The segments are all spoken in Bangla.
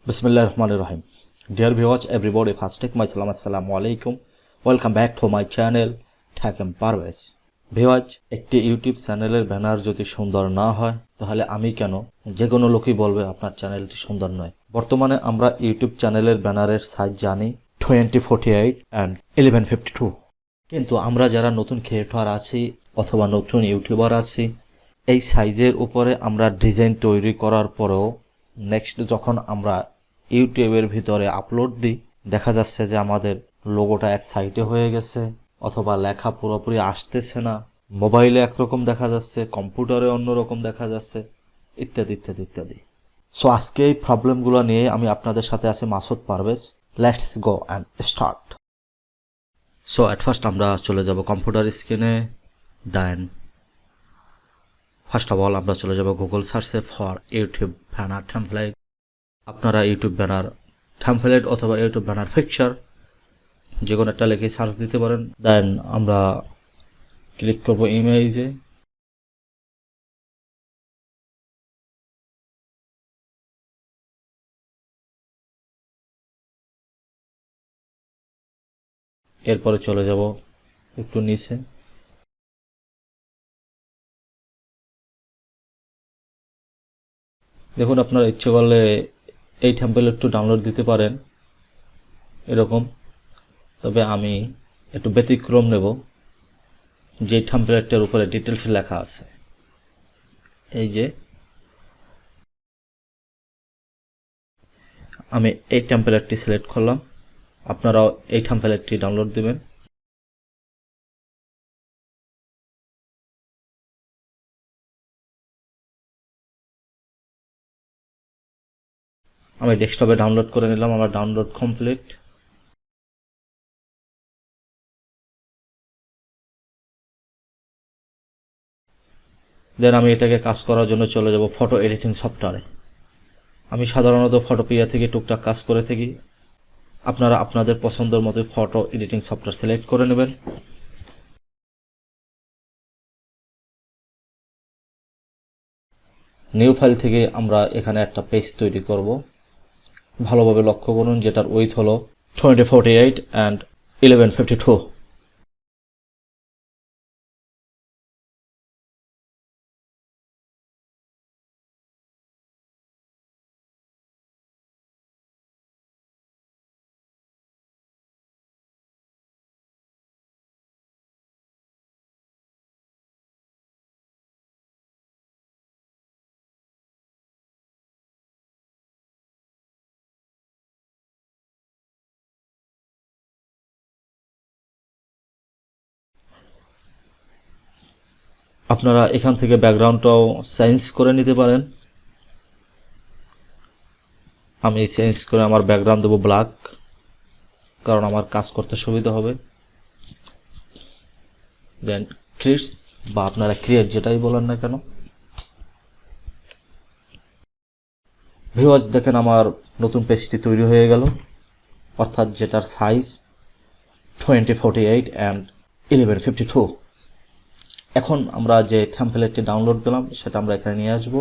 Bismillahirrahmanirrahim. Dear viewers, everybody, first take my salam. Assalamu alaikum. Welcome back to my channel, Thakem Parvez. Viewers, একটি ইউটিউব চ্যানেলের ব্যানার যদি সুন্দর না হয় তাহলে আমি কেন, যে কোনো লোকই বলবে আপনার চ্যানেলটি সুন্দর নয়। বর্তমানে আমরা ইউটিউব চ্যানেলের ব্যানারের সাইজ জানি 2048 and 1152, কিন্তু আমরা যারা নতুন ক্রিয়েটর আছি অথবা নতুন ইউটিউবার আছি, এই সাইজের উপরে আমরা ডিজাইন তৈরি করার পরেও নেক্সট যখন আমরা ইউটিউবের ভিতরে আপলোড দিই, দেখা যাচ্ছে যে আমাদের লোগোটা এক সাইডে হয়ে গেছে, অথবা লেখা পুরোপুরি আসতেছে না, মোবাইলে একরকম দেখা যাচ্ছে, কম্পিউটারে অন্যরকম দেখা যাচ্ছে, ইত্যাদি ইত্যাদি ইত্যাদি। সো আজকে এই প্রবলেমগুলো নিয়ে আমি আপনাদের সাথে আছি Masud Parvez. Let's go and start. So at first আমরা চলে যাব কম্পিউটার স্ক্রিনে। দেন ফার্স্ট অফ অল আমরা চলে যাব গুগল সার্চে ফর ইউটিউব ব্যানার টেমপ্লেট। আপনারা ইউটিউব ব্যানার টেমপ্লেট অথবা ইউটিউব ব্যানার পিকচার যে কোনো একটা লিখে সার্চ দিতে পারেন। দেন আমরা ক্লিক করব ইমেজে। এরপরে চলে যাব একটু নিচে। দেখুন, আপনারা ইচ্ছে করলে এই টেমপ্লেট একটু ডাউনলোড দিতে পারেন এরকম, তবে আমি একটু ব্যতিক্রম নেব, যে টেমপ্লেটটার উপরে ডিটেলস লেখা আছে। এই যে আমি এই টেমপ্লেটটি সিলেক্ট করলাম, আপনারাও এই টেমপ্লেটটি ডাউনলোড দিবেন। আমি ডেস্কটপে ডাউনলোড করে নিলাম, আমার ডাউনলোড কমপ্লিট। দেন আমি এটাকে কাজ করার জন্য চলে যাব ফটো এডিটিং সফটওয়্যারে। আমি সাধারণত ফটোপিয়া থেকে টুকটাক কাজ করে থাকি, আপনারা আপনাদের পছন্দের মতো ফটো এডিটিং সফটওয়্যার সিলেক্ট করে নেবেন। নিউ ফাইল থেকে আমরা এখানে একটা পেজ তৈরি করব। ভালোভাবে লক্ষ্য করুন, যেটার উইথ হলো 2048 and 1152। আপনারা এখান থেকে ব্যাকগ্রাউন্ডটাও চেঞ্জ করে নিতে পারেন। আমি চেঞ্জ করে আমার ব্যাকগ্রাউন্ড দেবো ব্ল্যাক, কারণ আমার কাজ করতে সুবিধা হবে। দেন ক্রিয়েটস বা আপনারা ক্রিয়েট যেটাই বলেন না কেন। ভিউয়ার্স, দেখেন আমার নতুন পেজটি তৈরি হয়ে গেল, অর্থাৎ যেটার সাইজ 2048 and 1152। এখন আমরা যে টেমপ্লেটটি ডাউনলোড দিলাম সেটা আমরা এখানে নিয়ে আসব।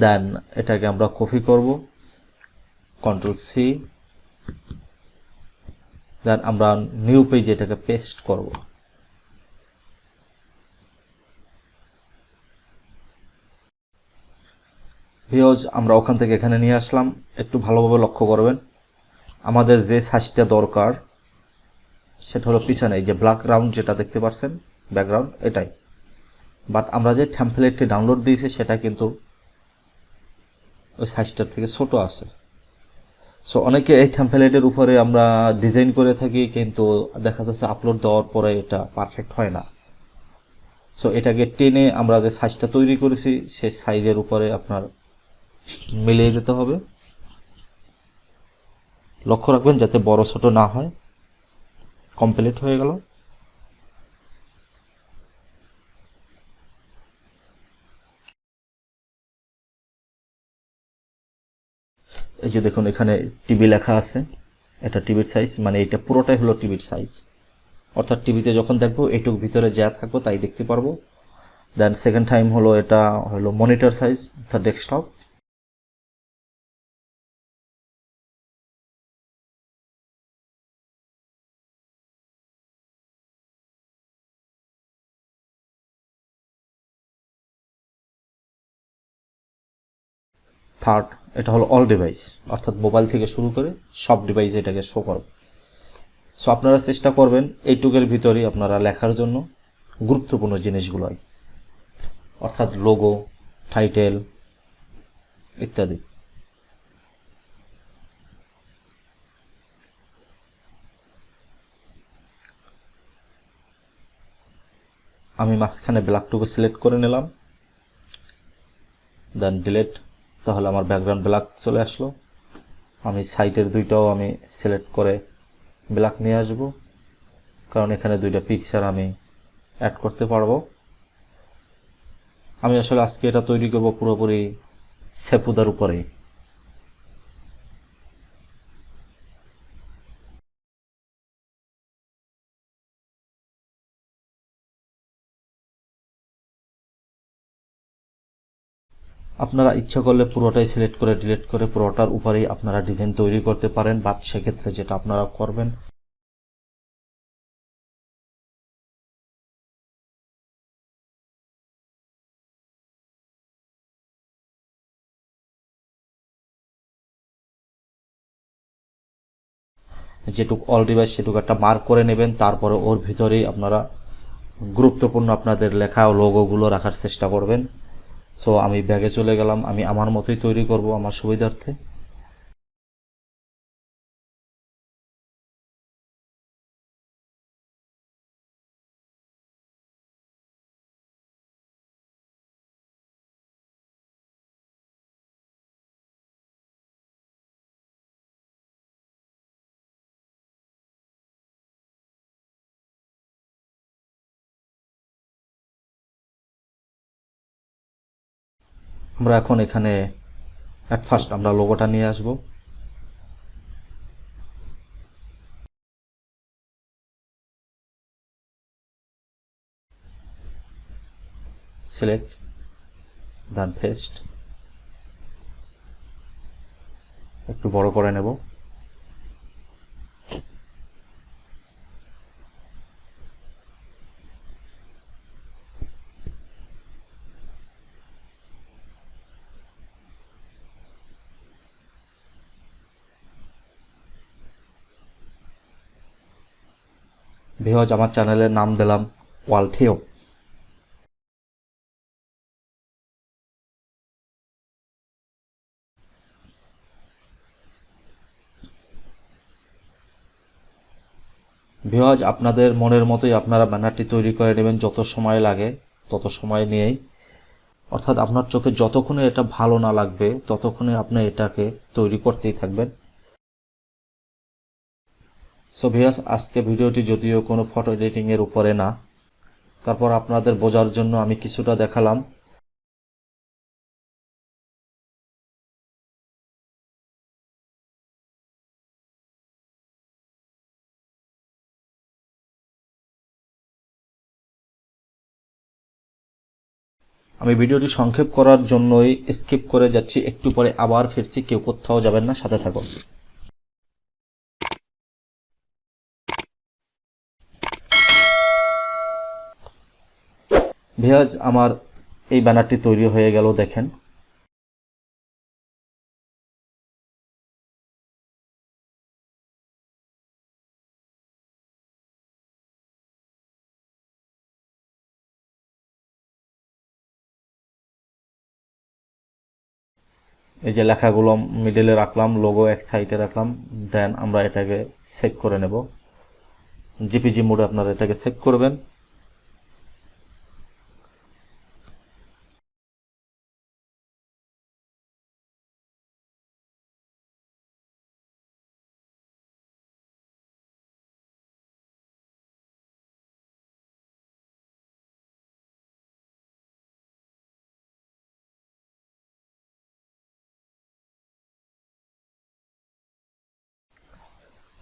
দেন এটাকে আমরা কপি করব, Ctrl+C। দেন আমরা নিউ পেজে এটাকে পেস্ট করব। ভিউয়ার্স, আমরা ওখান থেকে এখানে নিয়ে আসলাম। একটু ভালোভাবে লক্ষ্য করবেন, আমাদের যে সাইজটা দরকার সেটা হলো পিছনে এই যে ব্ল্যাক রাউন্ড যেটা দেখতে পাচ্ছেন ব্যাকগ্রাউন্ড, এটাই। বাট আমরা যে টেমপ্লেটটি ডাউনলোড দিয়েছি সেটা কিন্তু ওই সাইজটার থেকে ছোট আছে। সো অনেকে এই টেমপ্লেটের উপরে আমরা ডিজাইন করে থাকি, কিন্তু দেখা যাচ্ছে আপলোড দেওয়ার পরে এটা পারফেক্ট হয় না। সো এটাকে টেনে আমরা যে সাইজটা তৈরি করেছি সেই সাইজের উপরে আপনার মিলিয়ে দিতে হবে। লক্ষ্য রাখবেন যাতে বড় ছোট না হয়। কমপ্লিট হয়ে গেল। এই যে দেখুন এখানে টিভি লেখা আছে, এটা টিভির সাইজ, মানে এটা পুরোটাই হলো টিভির সাইজ। অর্থাৎ টিভিতে যখন দেখবো এইটুক ভিতরে যা থাকবো তাই দেখতে পারবো। দেন সেকেন্ড টাইম হলো এটা হলো মনিটর সাইজ অর্থাৎ ডেস্কটপ। থার্ড এটা হলো অল ডিভাইস, অর্থাৎ মোবাইল থেকে শুরু করে সব ডিভাইস এটাকে শো করবে। সো আপনারা চেষ্টা করবেন এইটুকের ভিতরেই আপনারা লেখার জন্য গুরুত্বপূর্ণ জিনিসগুলোই, অর্থাৎ লোগো, টাইটেল ইত্যাদি। আমি মাঝখানে ব্ল্যাকটুকু সিলেক্ট করে নিলাম, দেন ডিলেট, তাহলে আমার ব্যাকগ্রাউন্ড ব্ল্যাক চলে আসলো। আমি সাইটের দুইটাও আমি সিলেক্ট করে ব্ল্যাক নিয়ে আসব, কারণ এখানে দুইটা পিকচার আমি অ্যাড করতে পারবো। আমি আসলে আজকে এটা তৈরি করব পুরোপুরি সেপুদার উপরেই। আপনারা ইচ্ছা করলে পুরোটাই সিলেক্ট করে ডিলিট করে পুরোটার উপরেই আপনারা ডিজাইন তৈরি করতে পারেন, বাট সেক্ষেত্রে যেটা আপনারা করবেন যেটুক অল ডিভাইস সেটুকু একটা মার্ক করে নেবেন, তারপরে ওর ভিতরেই আপনারা গুরুত্বপূর্ণ আপনাদের লেখা ও লোগোগুলো রাখার চেষ্টা করবেন। সো আমি ব্যাগে চলে গেলাম, আমি আমার মতোই তৈরি করব আমার সুবিধার্থে। আমরা এখন এখানে অ্যাট ফার্স্ট আমরা লোগোটা নিয়ে আসব। সিলেক্ট, দেন পেস্ট, একটু বড় করে নেব। ভিউয়ার্স, আমার চ্যানেলের নাম দিলাম ওয়ালথেও। ভিউয়ার্স, আপনাদের মনের মতোই আপনারা ব্যানারটি তৈরি করে নেবেন, যত সময় লাগে তত সময় নিয়েই। অর্থাৎ আপনার চোখে যতক্ষণে এটা ভালো না লাগবে ততক্ষণে আপনি এটাকে তৈরি করতেই থাকবেন। সো ভিউয়ার্স, আজকে ভিডিওটি যদিও কোনো ফটো এডিটিংয়ের উপরে না, তারপর আপনাদের বোঝার জন্য আমি কিছুটা দেখালাম। আমি ভিডিওটি সংক্ষেপ করার জন্যই স্কিপ করে যাচ্ছি, একটু পরে আবার ফিরছি, কেউ কোথাও যাবেন না, সাথে থাকুন। ভিউয়ার্স, আমার এই ব্যানারটি তৈরি হয়ে গেল, দেখেন। এই যে লেখাগুলো মিডলে রাখলাম, লোগো এক সাইডে রাখলাম, দেন আমরা এটাকে সেভ করে নেব। জিপিজি মোডে আপনারা এটাকে সেভ করবেন।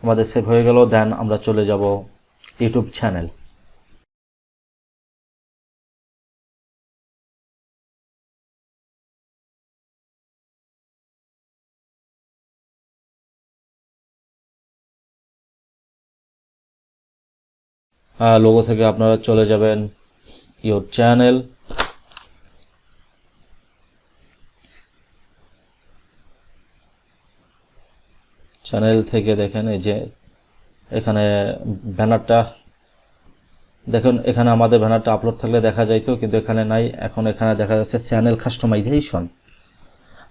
আমাদের সেভ হয়ে গেল। দেন আমরা চলে যাব ইউটিউব চ্যানেল। লোগো থেকে আপনারা চলে যাবেন ইউর চ্যানেল। চ্যানেল থেকে দেখেন এই যে এখানে ব্যানারটা দেখুন, এখানে আমাদের ব্যানারটা আপলোড থাকলে দেখা যাইতো, কিন্তু এখানে নাই। এখন এখানে দেখা যাচ্ছে চ্যানেল কাস্টমাইজেশন।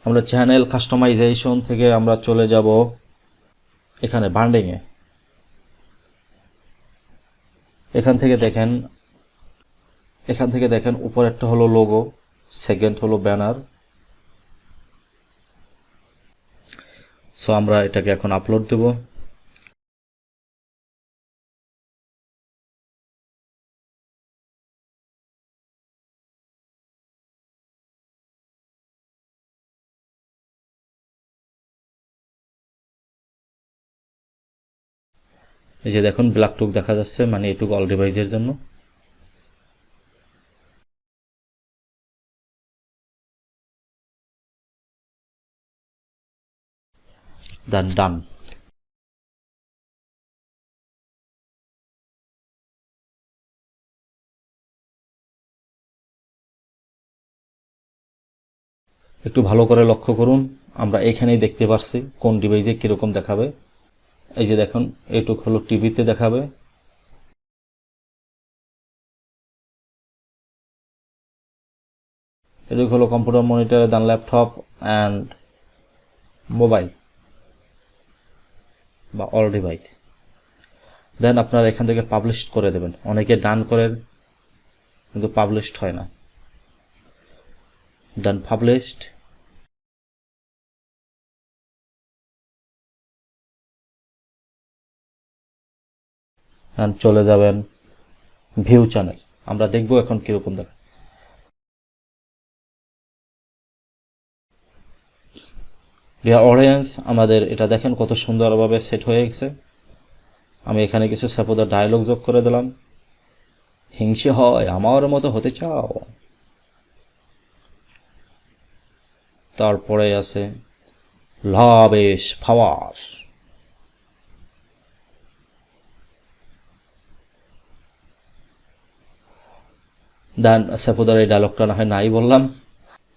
আমরা চ্যানেল কাস্টমাইজেশন থেকে আমরা চলে যাব এখানে ব্র্যান্ডিংয়ে। এখান থেকে দেখেন উপর একটা হলো লোগো, সেকেন্ড হলো ব্যানার। সো আমরা এটাকে এখন আপলোড দেব। এই যে দেখুন ব্ল্যাক টুক দেখা যাচ্ছে, মানে এটুকু অল ডিভাইসের জন্য। দেন ডান। একটু ভালো করে লক্ষ্য করুন, আমরা এখানেই দেখতে পাচ্ছি কোন ডিভাইসে কিরকম দেখাবে। এই যে দেখুন এটুক হলো টিভিতে দেখাবে, এটুক হলো কম্পিউটার মনিটরে, দেন ল্যাপটপ অ্যান্ড মোবাইল বা অল ডিভাইস। দেন আপনারা এখান থেকে পাবলিশ করে দেবেন। অনেকে ডান করেন কিন্তু পাবলিশড হয় না। দেন পাবলিশড। চলে যাবেন ভিউ চ্যানেল। আমরা দেখব এখন কিরকম দেখা। ডিয়ার অডিয়েন্স, আমাদের এটা দেখেন কত সুন্দরভাবে সেট হয়ে গেছে। আমি এখানে কিছু সাপোদার ডায়লগ যোগ করে দিলাম। হিংসে হয় আমার মতো হতে চাও। তারপরে আছে লাভ ইজ পাওয়ার। দেন সাপোদার এই ডায়লগটা না হয় নাই বললাম।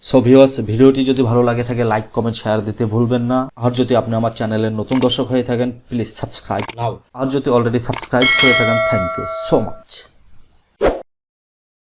সো ভিউয়ার্স, ভিডিওটি যদি ভালো লাগে থাকে লাইক কমেন্ট শেয়ার দিতে ভুলবেন না। আর যদি আপনি আমার চ্যানেলের নতুন দর্শক হয়ে থাকেন প্লিজ সাবস্ক্রাইব নাও। আর যদি অলরেডি সাবস্ক্রাইব করে থাকেন থ্যাংক ইউ সো মাচ।